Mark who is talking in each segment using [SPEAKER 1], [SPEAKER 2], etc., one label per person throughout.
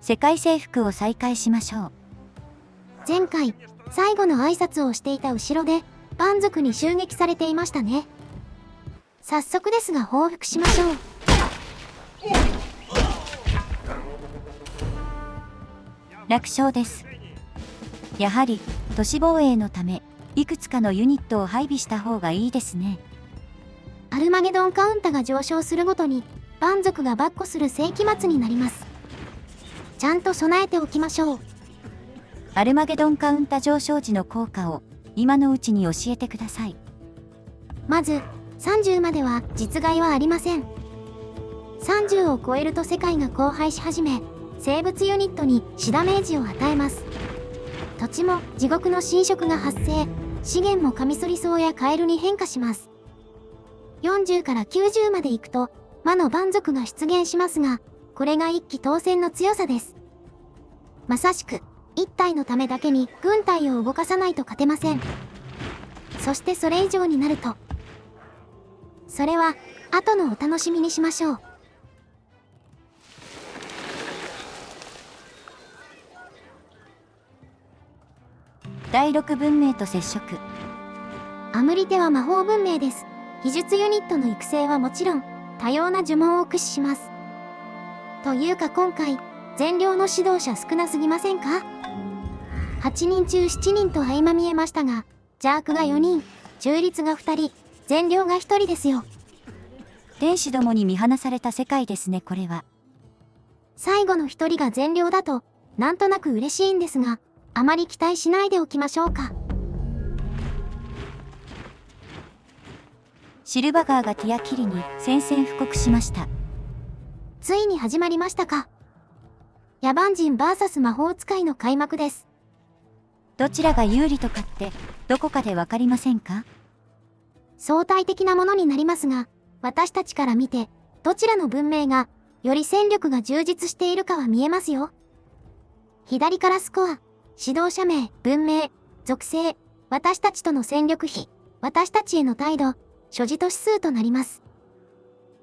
[SPEAKER 1] 世界征服を再開しましょう。
[SPEAKER 2] 前回、最後の挨拶をしていた後ろで、蛮族に襲撃されていましたね。早速ですが報復しましょう。
[SPEAKER 1] 楽勝です。やはり、都市防衛のため、いくつかのユニットを配備した方がいいですね。
[SPEAKER 2] アルマゲドンカウンタが上昇するごとに、蛮族が跋扈する世紀末になります。ちゃんと備えておきましょう。
[SPEAKER 1] アルマゲドンカウンタ上昇時の効果を、今のうちに教えてください。
[SPEAKER 2] まず、30までは実害はありません。30を超えると世界が荒廃し始め、生物ユニットに死ダメージを与えます。土地も地獄の侵食が発生、資源もカミソリソウやカエルに変化します。40から90まで行くと、魔の蛮族が出現しますが、これが一騎当選の強さです。まさしく、一体のためだけに軍隊を動かさないと勝てません。そしてそれ以上になると、それは、後のお楽しみにしましょう。
[SPEAKER 1] 第6文明と接触。
[SPEAKER 2] アムリテは魔法文明です。秘術ユニットの育成はもちろん、多様な呪文を駆使します。というか今回、善良の指導者少なすぎませんか？ 8 人中7人と相まみえましたが、邪悪が4人、中立が2人、善良が1人ですよ。
[SPEAKER 1] 天使どもに見放された世界ですね、これは。
[SPEAKER 2] 最後の1人が善良だと、なんとなく嬉しいんですが、あまり期待しないでおきましょうか。
[SPEAKER 1] シルバガーがティアキリに宣戦布告しました。
[SPEAKER 2] ついに始まりましたか。野蛮人 VS 魔法使いの開幕です。
[SPEAKER 1] どちらが有利とかって、どこかでわかりませんか？
[SPEAKER 2] 相対的なものになりますが、私たちから見て、どちらの文明が、より戦力が充実しているかは見えますよ。左からスコア、指導者名、文明、属性、私たちとの戦力比、私たちへの態度、所持都市数となります。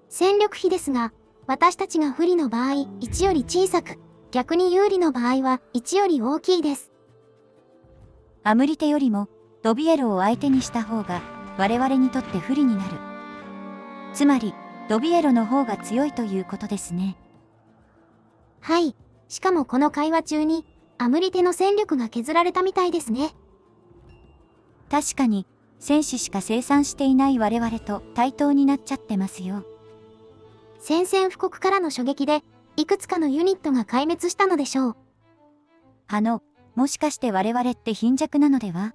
[SPEAKER 2] 戦力比ですが、私たちが不利の場合、1より小さく、逆に有利の場合は1より大きいです。
[SPEAKER 1] アムリテよりも、ドビエルを相手にした方が、我々にとって不利になる。つまり、ドビエロの方が強いということですね。
[SPEAKER 2] はい。しかもこの会話中に、アムリテの戦力が削られたみたいですね。
[SPEAKER 1] 確かに、戦士しか生産していない我々と対等になっちゃってますよ。
[SPEAKER 2] 宣戦布告からの衝撃で、いくつかのユニットが壊滅したのでしょう。
[SPEAKER 1] もしかして我々って貧弱なのでは？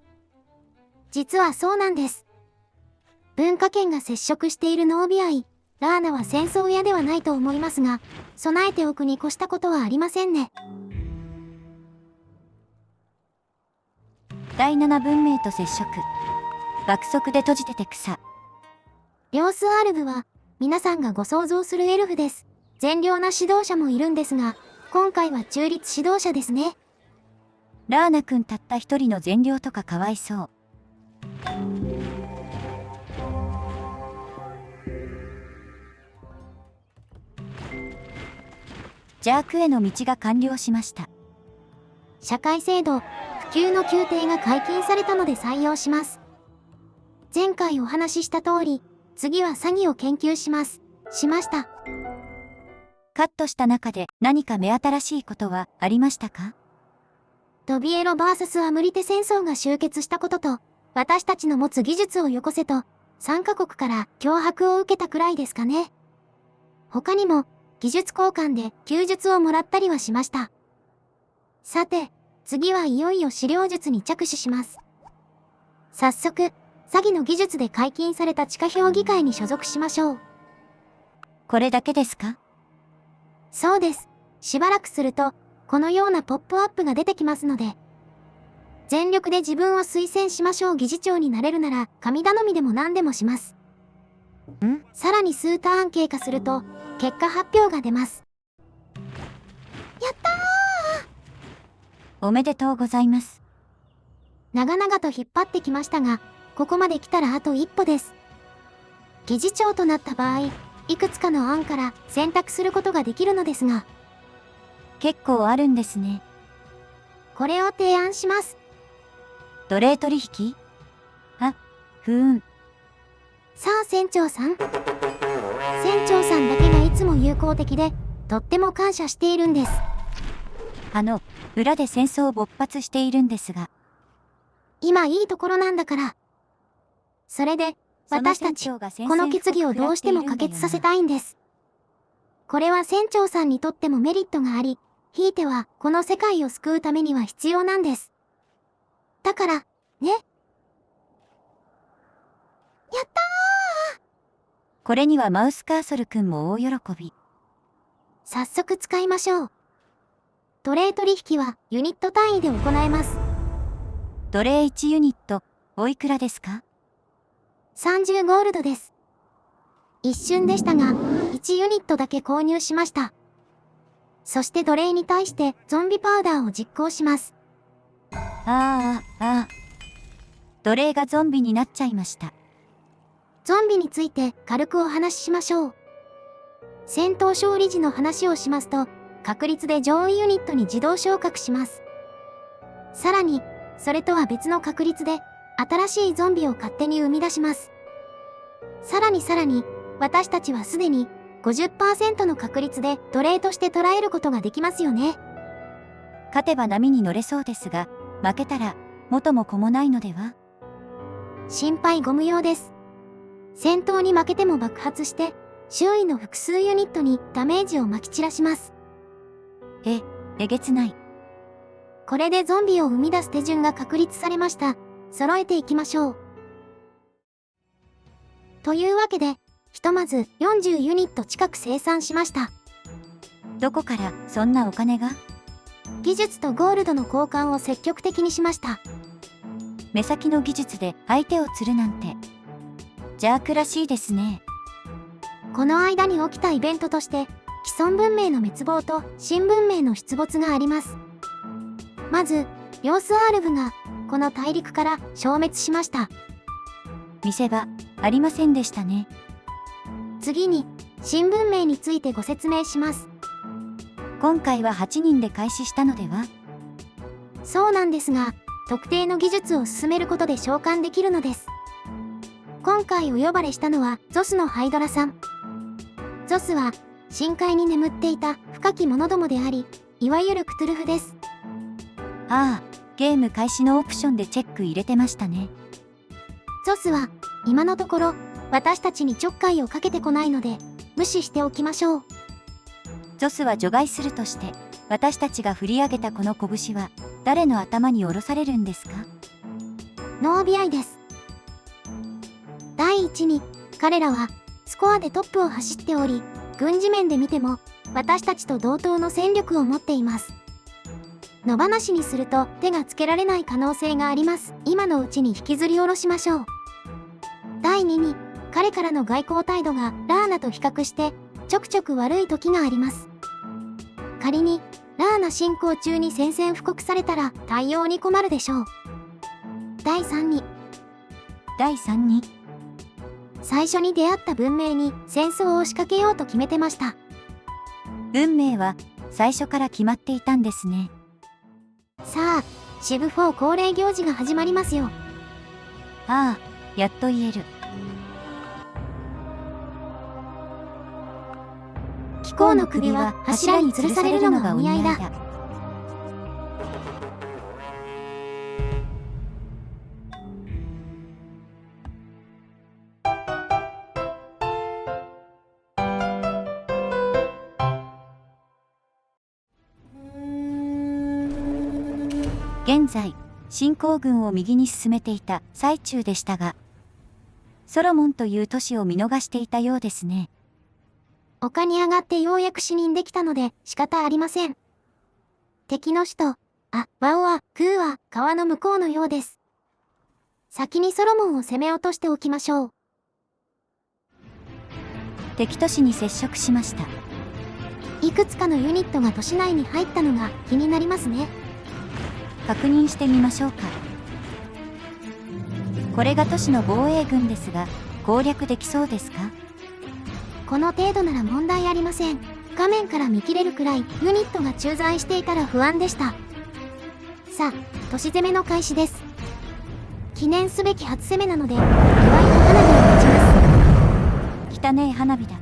[SPEAKER 2] 実はそうなんです。文化圏が接触しているノービアイ、ラーナは戦争屋ではないと思いますが、備えておくに越したことはありませんね。
[SPEAKER 1] 第7文明と接触。爆速で閉じてて草。
[SPEAKER 2] リョースアールブは、皆さんがご想像するエルフです。善良な指導者もいるんですが、今回は中立指導者ですね。
[SPEAKER 1] ラーナ君たった一人の善良とかかわいそう。邪悪への道が完了しました。
[SPEAKER 2] 社会制度、普及の宮廷が解禁されたので採用します。前回お話しした通り、次は詐欺を研究します。しました。
[SPEAKER 1] カットした中で何か目新しいことはありましたか？
[SPEAKER 2] ドビエロ VS アムリテ戦争が終結したことと、私たちの持つ技術をよこせと、3カ国から脅迫を受けたくらいですかね。他にも、技術交換で弓術をもらったりはしました。さて、次はいよいよ資料術に着手します。早速、詐欺の技術で解禁された地下評議会に所属しましょう。
[SPEAKER 1] これだけですか？
[SPEAKER 2] そうです。しばらくすると、このようなポップアップが出てきますので、全力で自分を推薦しましょう。議事長になれるなら、神頼みでも何でもします。さらに数ターン経過すると、結果発表が出ます。やったー！
[SPEAKER 1] おめでとうございます。
[SPEAKER 2] 長々と引っ張ってきましたが、ここまで来たらあと一歩です。議事長となった場合、いくつかの案から選択することができるのですが、
[SPEAKER 1] 結構あるんですね。
[SPEAKER 2] これを提案します。
[SPEAKER 1] 奴隷取引？あ、
[SPEAKER 2] さあ船長さん。船長さんだけがいつも友好的で、とっても感謝しているんです。
[SPEAKER 1] 裏で戦争勃発しているんですが。
[SPEAKER 2] 今いいところなんだから。それで、私たち、この決議をどうしても可決させたいんです。これは船長さんにとってもメリットがあり、ひいてはこの世界を救うためには必要なんです。だから、ね。やったー！
[SPEAKER 1] これにはマウスカーソルくんも大喜び。
[SPEAKER 2] 早速使いましょう。奴隷取引はユニット単位で行えます。
[SPEAKER 1] 奴隷1ユニット、おいくらですか
[SPEAKER 2] ？30ゴールドです。一瞬でしたが、1ユニットだけ購入しました。そして奴隷に対してゾンビパウダーを実行します。
[SPEAKER 1] 奴隷がゾンビになっちゃいました。
[SPEAKER 2] ゾンビについて軽くお話ししましょう。戦闘勝利時の話をしますと、確率で上位ユニットに自動昇格します。さらに、それとは別の確率で、新しいゾンビを勝手に生み出します。さらに、私たちはすでに 50% の確率で奴隷として捉えることができますよね。
[SPEAKER 1] 勝てば波に乗れそうですが、負けたら元も子もないのでは？
[SPEAKER 2] 心配ご無用です。戦闘に負けても爆発して、周囲の複数ユニットにダメージをまき散らします。
[SPEAKER 1] えげつない。
[SPEAKER 2] これでゾンビを生み出す手順が確立されました。揃えていきましょう。というわけで、ひとまず40ユニット近く生産しました。
[SPEAKER 1] どこからそんなお金が？
[SPEAKER 2] 技術とゴールドの交換を積極的にしました。
[SPEAKER 1] 目先の技術で相手を釣るなんて、邪悪らしいですね。
[SPEAKER 2] この間に起きたイベントとして、既存文明の滅亡と新文明の出没があります。まず、ヨースアールブが、この大陸から消滅しました。
[SPEAKER 1] 見せ場、ありませんでしたね。
[SPEAKER 2] 次に、新文明についてご説明します。
[SPEAKER 1] 今回は8人で開始したのでは？
[SPEAKER 2] そうなんですが、特定の技術を進めることで召喚できるのです。今回お呼ばれしたのは、ゾスのハイドラさん。ゾスは、深海に眠っていた深き者どもであり、いわゆるクトゥルフです。
[SPEAKER 1] ゲーム開始のオプションでチェック入れてましたね。
[SPEAKER 2] ゾスは、今のところ、私たちにちょっかいをかけてこないので、無視しておきましょう。
[SPEAKER 1] ゾスは除外するとして、私たちが振り上げたこの拳は、誰の頭に下ろされるんですか？
[SPEAKER 2] ノービアイです。第一に、彼らは、スコアでトップを走っており、軍事面で見ても、私たちと同等の戦力を持っています。野放しにすると手がつけられない可能性があります。今のうちに引きずり下ろしましょう。第2に、彼からの外交態度がラーナと比較してちょくちょく悪い時があります。仮にラーナ侵攻中に宣戦布告されたら対応に困るでしょう。第3に、最初に出会った文明に戦争を仕掛けようと決めてました。
[SPEAKER 1] 運命は最初から決まっていたんですね。
[SPEAKER 2] さあ、シブ4恒例行事が始まりますよ。
[SPEAKER 1] やっと言える。
[SPEAKER 2] 貴公の首は柱に吊るされるのがお似合いだ。
[SPEAKER 1] 現在、侵攻軍を右に進めていた最中でしたが、ソロモンという都市を見逃していたようですね。
[SPEAKER 2] 丘に上がってようやく視認できたので仕方ありません。敵の首都、ワオはクーは川の向こうのようです。先にソロモンを攻め落としておきましょう。
[SPEAKER 1] 敵都市に接触しました。
[SPEAKER 2] いくつかのユニットが都市内に入ったのが気になりますね。
[SPEAKER 1] 確認してみましょうか。これが都市の防衛軍ですが、攻略できそうですか？
[SPEAKER 2] この程度なら問題ありません。画面から見切れるくらいユニットが駐在していたら不安でした。さあ、年攻めの開始です。記念すべき初攻めなので、祝いの花火を打ちます。
[SPEAKER 1] 汚ねえ花火だ。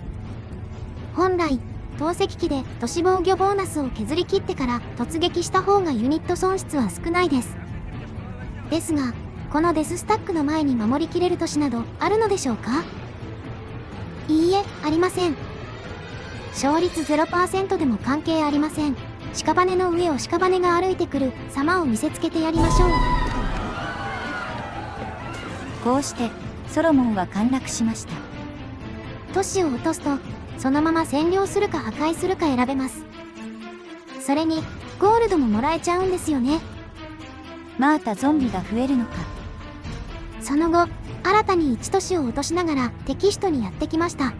[SPEAKER 2] 本来、投石機で都市防御ボーナスを削り切ってから突撃した方がユニット損失は少ないです。ですが、このデススタックの前に守りきれる都市などあるのでしょうか？いいえ、ありません。勝率 0% でも関係ありません。屍の上を屍が歩いてくる様を見せつけてやりましょう。
[SPEAKER 1] こうしてソロモンは陥落しました。
[SPEAKER 2] 都市を落とすと、そのまま占領するか破壊するか選べます。それにゴールドももらえちゃうんですよね。
[SPEAKER 1] またゾンビが増えるのか。
[SPEAKER 2] その後、新たに1都市を落としながら敵首都にやってきました。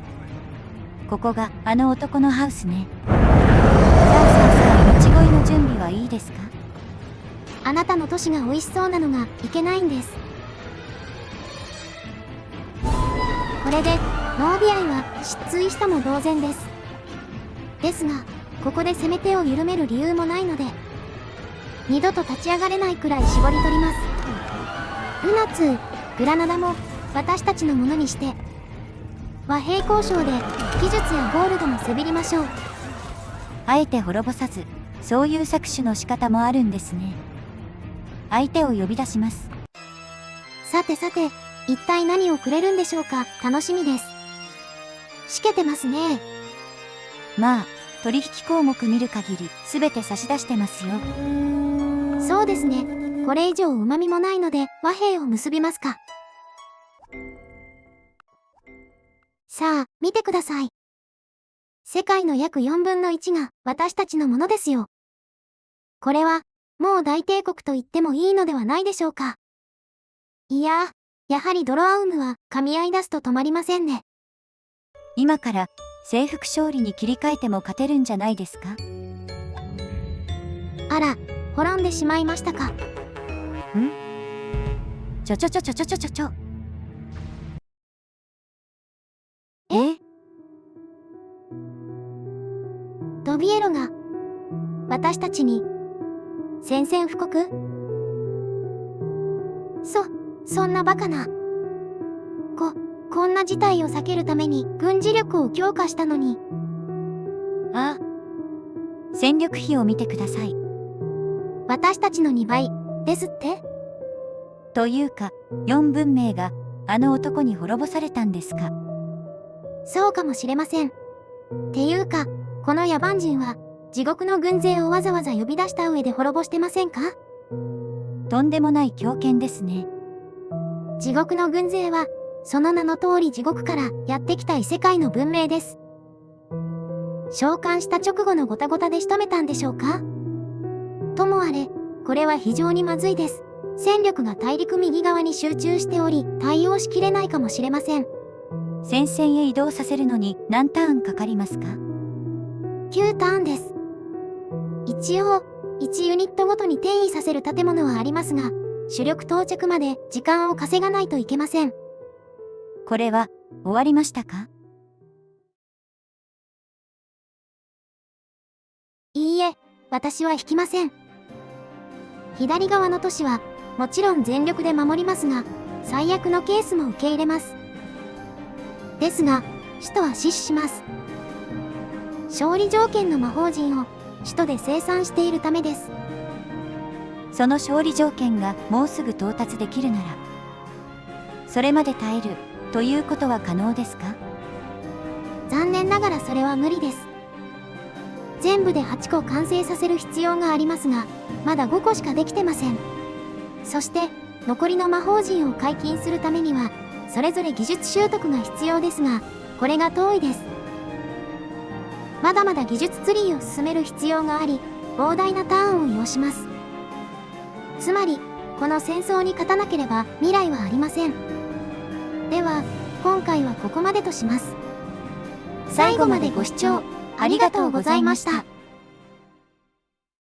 [SPEAKER 1] ここがあの男のハウスね。さあ、イチゴイの準備はいいですか？
[SPEAKER 2] あなたの都市が美味しそうなのがいけないんです。これでノービアイは失墜したも同然です。ですが、ここで攻め手を緩める理由もないので、二度と立ち上がれないくらい絞り取ります。ルナツー、グラナダも私たちのものにして、和平交渉で技術やゴールドもせびりましょう。
[SPEAKER 1] あえて滅ぼさず、そういう搾取の仕方もあるんですね。相手を呼び出します。
[SPEAKER 2] さてさて、一体何をくれるんでしょうか。楽しみです。しけてますね。
[SPEAKER 1] まあ、取引項目見る限り全て差し出してますよ。
[SPEAKER 2] そうですね。これ以上旨味もないので和平を結びますか。さあ、見てください。世界の約4分の1が私たちのものですよ。これは、もう大帝国と言ってもいいのではないでしょうか。いや、やはりドロアウムは噛み合い出すと止まりませんね。
[SPEAKER 1] 今から征服勝利に切り替えても勝てるんじゃないですか？
[SPEAKER 2] あら、滅んでしまいましたか。
[SPEAKER 1] ちょ。
[SPEAKER 2] ドビエロが私たちに宣戦布告？そんなバカな。こんな事態を避けるために軍事力を強化したのに。
[SPEAKER 1] ああ、戦力比を見てください。
[SPEAKER 2] 私たちの2倍ですって？
[SPEAKER 1] というか、4文明があの男に滅ぼされたんですか？
[SPEAKER 2] そうかもしれません。っていうか、この野蛮人は地獄の軍勢をわざわざ呼び出した上で滅ぼしてませんか？
[SPEAKER 1] とんでもない強権ですね。
[SPEAKER 2] 地獄の軍勢は、その名の通り地獄からやってきた異世界の文明です。召喚した直後のゴタゴタで仕留めたんでしょうか？ともあれ、これは非常にまずいです。戦力が大陸右側に集中しており、対応しきれないかもしれません。
[SPEAKER 1] 戦線へ移動させるのに何ターンかかりますか
[SPEAKER 2] ？9ターンです。一応、1ユニットごとに転移させる建物はありますが、主力到着まで時間を稼がないといけません。
[SPEAKER 1] これは終わりましたか？
[SPEAKER 2] いいえ、私は引きません。左側の都市はもちろん全力で守りますが、最悪のケースも受け入れます。ですが、首都は死守します。勝利条件の魔法陣を首都で生産しているためです。
[SPEAKER 1] その勝利条件がもうすぐ到達できるなら、それまで耐えるということは可能ですか？
[SPEAKER 2] 残念ながらそれは無理です。全部で8個完成させる必要がありますが、まだ5個しかできてません。そして残りの魔法陣を解禁するためにはそれぞれ技術習得が必要ですが、これが遠いです。まだまだ技術ツリーを進める必要があり、膨大なターンを要します。つまりこの戦争に勝たなければ未来はありません。では今回はここまでとします。最後までご視聴ありがとうございました。